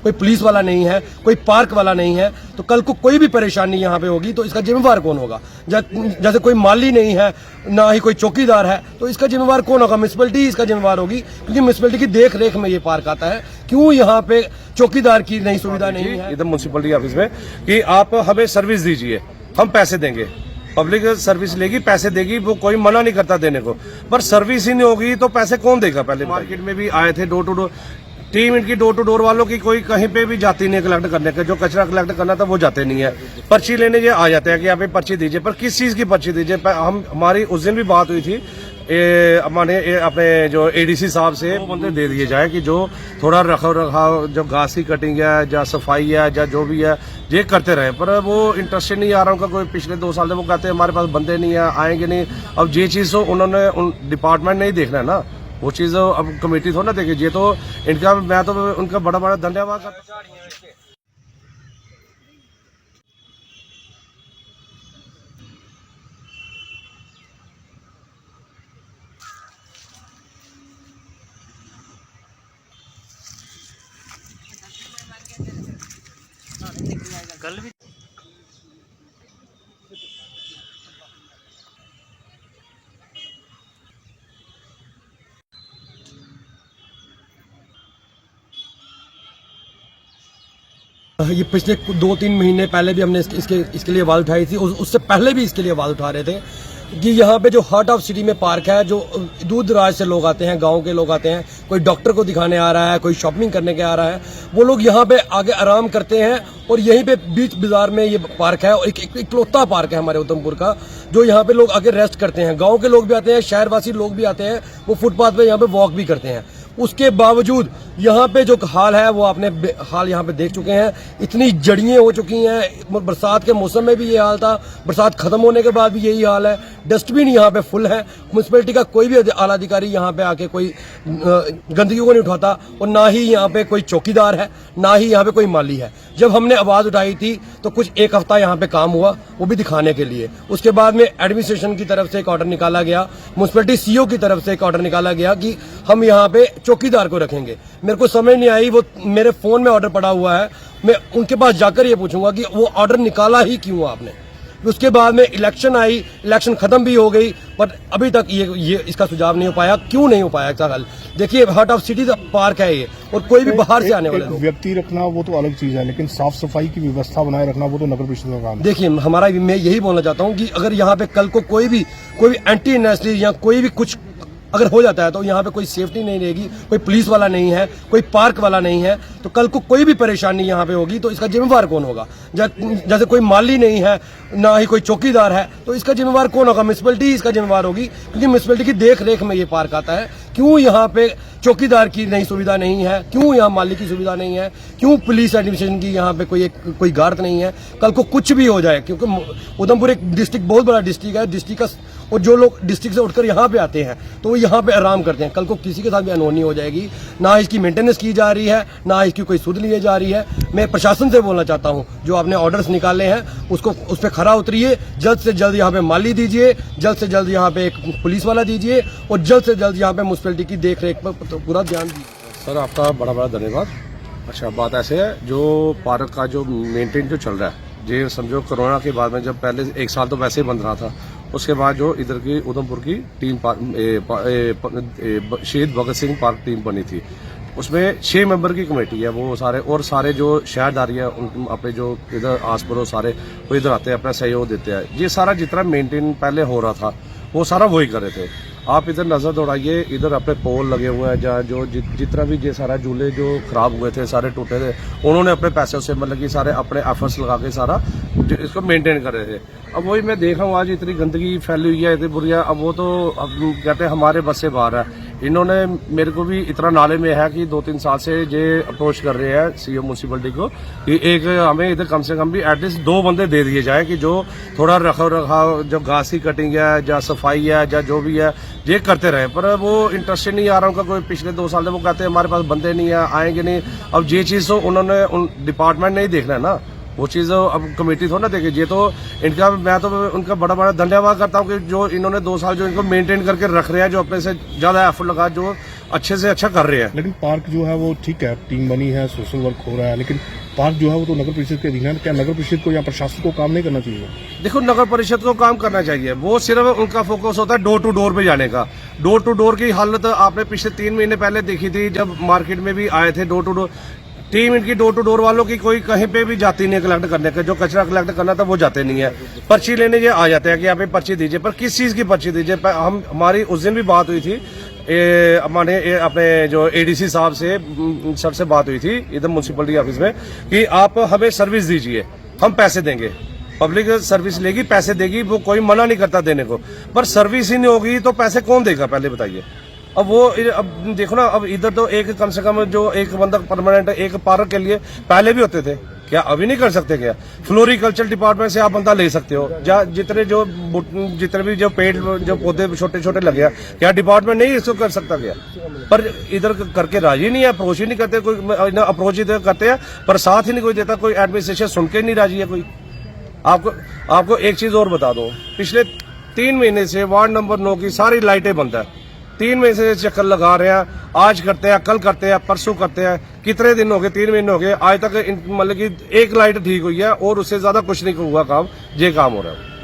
कोई पुलिस वाला नहीं है, कोई पार्क वाला नहीं है, तो कल को कोई भी परेशानी यहाँ पे होगी तो इसका जिम्मेवार कौन होगा? जैसे कोई माली नहीं है, ना ही कोई चौकीदार है, तो इसका जिम्मेवार कौन होगा? म्युनिसिपैलिटी इसका जिम्मेवार होगी, क्योंकि म्युनिसिपैलिटी की देख रेख में ये पार्क आता है। क्यों यहाँ पे चौकीदार की नई सुविधा नहीं है इधर म्युनिसिपैलिटी ऑफिस में कि आप हमें सर्विस दीजिए, हम पैसे देंगे, पब्लिक सर्विस लेगी, पैसे देगी, वो कोई मना नहीं करता देने को, पर सर्विस ही नहीं होगी तो पैसे कौन देगा? पहले मार्केट में भी आए थे, डोर टू डोर टीम इनकी, डोर टू डोर वालों की कोई कहीं पे भी जाती नहीं है कलेक्ट करने के, जो कचरा कलेक्ट करना था वो जाते नहीं है, पर्ची लेने ये आ जाते हैं कि आप पर्ची दीजिए, पर किस चीज की पर्ची दीजिए? हमारी उस दिन भी बात हुई थी अपने जो एडीसी साहब से, वो बंदे दे दिए जाए कि जो थोड़ा रखाव जो घास की कटिंग है या सफाई है या जो भी है ये करते रहे, पर वो इंटरेस्टेड नहीं आ रहा उनका। कोई पिछले 2 साल से वो कहते हैं हमारे पास बंदे नहीं है, आएंगे नहीं। अब ये चीज तो उन्होंने डिपार्टमेंट नहीं देखना है ना, वो चीज अब कमेटी थोड़ा ना देखेगी। ये तो इनका, मैं तो उनका बड़ा बड़ा धन्यवाद करता हूं। कल भी ये पिछले 2-3 महीने पहले भी हमने इसके लिए आवाज उठाई थी, उससे पहले भी इसके लिए आवाज उठा रहे थे कि यहाँ पे जो हार्ट ऑफ सिटी में पार्क है, जो दूर दराज से लोग आते हैं, गांव के लोग आते हैं, कोई डॉक्टर को दिखाने आ रहा है, कोई शॉपिंग करने के आ रहा है, वो लोग यहाँ पे आगे आराम करते हैं। और यहीं पे बीच बाजार में ये पार्क है, और एक इकलौता पार्क है हमारे उधमपुर का, जो यहाँ पे लोग आके रेस्ट करते हैं। गाँव के लोग भी आते हैं, शहरवासी लोग भी आते हैं, वो फुटपाथ पे यहाँ पे वॉक भी करते हैं। उसके बावजूद यहाँ पे जो हाल है वो आपने हाल यहाँ पे देख चुके हैं। इतनी जड़ियाँ हो चुकी हैं, बरसात के मौसम में भी ये हाल था, बरसात खत्म होने के बाद भी यही हाल है। डस्टबिन यहाँ पे फुल है, म्युनिसिपैलिटी का कोई भी आला अधिकारी यहाँ पे आके कोई गंदगी को नहीं उठाता, और ना ही यहाँ पे कोई चौकीदार है, ना ही यहाँ पे कोई माली है। जब हमने आवाज उठाई थी तो कुछ 1 हफ्ता यहाँ पे काम हुआ, वो भी दिखाने के लिए। उसके बाद में एडमिनिस्ट्रेशन की तरफ से एक ऑर्डर निकाला गया, म्युनिसिपैलिटी सीईओ की तरफ से एक ऑर्डर निकाला गया कि हम यहाँ पे चौकीदार को रखेंगे। मेरे को समझ नहीं आई, वो मेरे फोन में ऑर्डर पड़ा हुआ है, मैं उनके पास जाकर ये पूछूंगा कि वो ऑर्डर निकाला ही क्यों आपने। उसके बाद में इलेक्शन आई, इलेक्शन खत्म भी हो गई, पर अभी तक ये इसका सुझाव नहीं हो पाया। क्यों नहीं हो पाया इसका हल? देखिए, हार्ट ऑफ सिटी पार्क है ये, और कोई भी बाहर से आने वाला व्यक्ति रखना वो तो अलग चीज है, लेकिन साफ सफाई की व्यवस्था बनाए रखना वो तो नगर परिषद का काम है। देखिए, मैं यही बोलना चाहता हूँ कि अगर यहाँ पे कल को कोई भी एंटी नेशनल या कोई भी कुछ अगर हो जाता है तो यहाँ पे कोई सेफ्टी नहीं रहेगी, कोई पुलिस वाला नहीं है, कोई पार्क वाला नहीं है, तो कल को कोई भी परेशानी यहाँ पे होगी तो इसका जिम्मेवार कौन होगा? जैसे कोई माली नहीं है, ना ही कोई चौकीदार है, तो इसका जिम्मेवार कौन होगा? म्युनिसिपैलिटी इसका जिम्मेवार होगी, क्योंकि म्युनिसिपैलिटी की देख रेख में ये पार्क आता है। क्यों यहाँ पे चौकीदार की नई सुविधा नहीं है? क्यों यहाँ माली की सुविधा नहीं है? क्यों पुलिस एडमिनिस्ट्रेशन की यहाँ पे कोई गार्ड नहीं है? कल को कुछ भी हो जाए, क्योंकि उधमपुर एक डिस्ट्रिक्ट, बहुत बड़ा डिस्ट्रिक्ट है, डिस्ट्रिक्ट का, और जो लोग डिस्ट्रिक्ट से उठकर यहाँ पे आते हैं तो वो यहाँ पे आराम करते हैं। कल को किसी के साथ भी अनहोनी हो जाएगी, ना इसकी मेंटेनेंस की जा रही है, ना इसकी कोई सुध ली जा रही है। मैं प्रशासन से बोलना चाहता हूँ, जो आपने ऑर्डर्स निकाले हैं उसको उस पर खरा उतरिए, जल्द से जल्द यहाँ पे माली दीजिए, जल्द से जल्द यहाँ पे एक पुलिस वाला दीजिए, और जल्द से जल्द यहाँ पे म्युनिसिपैलिटी की देख रेख पर पूरा ध्यान दीजिए। सर, आपका बड़ा बड़ा धन्यवाद। अच्छा, बात ऐसे है, जो पार्क का जो मेंटेन जो चल रहा है, ये समझो कोरोना के बाद में, जब पहले 1 साल तो वैसे ही बंद रहा था, उसके बाद जो इधर की उधमपुर की टीम शहीद भगत सिंह पार्क टीम बनी थी, उसमें 6 मेंबर की कमेटी है, वो सारे और सारे जो शहरदारी है उन अपने जो इधर आस पड़ोस सारे वो इधर आते हैं, अपना सहयोग देते हैं। ये सारा जितना मेंटेन पहले हो रहा था वो सारा वही कर रहे थे। आप इधर नजर दौड़ाइए, इधर अपने पोल लगे हुए हैं, जहाँ जो जितना भी ये सारा झूले जो खराब हुए थे, सारे टूटे थे, उन्होंने अपने पैसों से मतलब कि सारे अपने एफर्ट्स लगा के सारा इसको मेंटेन कर रहे थे। अब वही मैं देख रहा हूँ, आज इतनी गंदगी फैली हुई है, इतनी बुरी है। अब वो तो अब कहते हैं हमारे बस से बाहर है। इन्होंने मेरे को भी इतना नाले में है कि 2-3 साल से ये अप्रोच कर रहे हैं सीईओ म्युनिसिपैलिटी को कि एक हमें इधर कम से कम भी एटलीस्ट 2 बंदे दे दिए जाए कि जो थोड़ा रखाव जो घास की कटिंग है या सफाई है या जो भी है ये करते रहे, पर वो इंटरेस्टेड नहीं आ रहा उनका। कोई पिछले 2 साल से वो कहते हैं हमारे पास बंदे नहीं है, आएंगे नहीं। अब ये चीज तो उन्होंने डिपार्टमेंट नहीं देखना है ना, वो चीज अब कमेटी थोड़ा ना देखेगी। ये तो इनका, मैं तो उनका बड़ा बड़ा धन्यवाद करता हूँ कि जो इन्होंने 2 साल जो इनको मेंटेन करके रख रहे हैं, जो अपने से ज्यादा एफर्ट लगा, जो अच्छे से अच्छा कर रहे हैं। लेकिन पार्क जो है वो ठीक है, टीम बनी है, सोशल वर्क हो रहा है, लेकिन पार्क जो है वो तो नगर परिषद के अधीन है। क्या नगर परिषद को या प्रशासन को काम नहीं करना चाहिए? देखो, नगर परिषद को काम करना चाहिए, वो सिर्फ उनका फोकस होता है डोर टू डोर पे जाने का। डोर टू डोर की हालत आपने पिछले 3 महीने पहले देखी थी, जब मार्केट में भी आए थे डोर टू डोर। टीम इनकी डोर टू डोर वालों की कोई कहीं पे भी जाती नहीं है कलेक्ट करने का। जो कचरा कलेक्ट करना था वो जाते नहीं है, पर्ची लेने ये आ जाते हैं कि यहाँ पे पर्ची दीजिए, पर किस चीज की पर्ची दीजिए? हमारी उस दिन भी बात हुई थी, हमारे अपने जो एडीसी साहब से सर से बात हुई थी इधर म्युनिसिपलिटी ऑफिस में कि आप हमें सर्विस दीजिए, हम पैसे देंगे। पब्लिक सर्विस लेगी, पैसे देगी, वो कोई मना नहीं करता देने को, पर सर्विस ही नहीं होगी तो पैसे कौन देगा पहले बताइए। अब देखो ना, अब इधर तो एक कम से कम जो एक बंदा परमानेंट एक पार्क के लिए पहले भी होते थे, क्या अभी नहीं कर सकते? क्या फ्लोरिकल्चर डिपार्टमेंट से आप बंदा ले सकते हो? जितने भी जो पेड़ जो पौधे छोटे छोटे लगे हैं, क्या डिपार्टमेंट नहीं इसको कर सकता क्या? पर इधर करके राजी नहीं है, अप्रोच ही नहीं करते कोई। अप्रोच इधर करते हैं पर साथ ही नहीं कोई देता, कोई एडमिनिस्ट्रेशन सुन के नहीं राजी है कोई। आपको एक चीज और बता दो, पिछले 3 महीने से वार्ड नंबर 9 की सारी लाइटें बंद है। 3 महीने से चक्कर लगा रहे हैं, आज करते हैं, कल करते हैं, परसों करते हैं। कितने दिन हो गए? 3 महीने हो गए, आज तक मतलब कि एक लाइट ठीक हुई है और उससे ज्यादा कुछ नहीं हुआ काम, ये काम हो रहा है।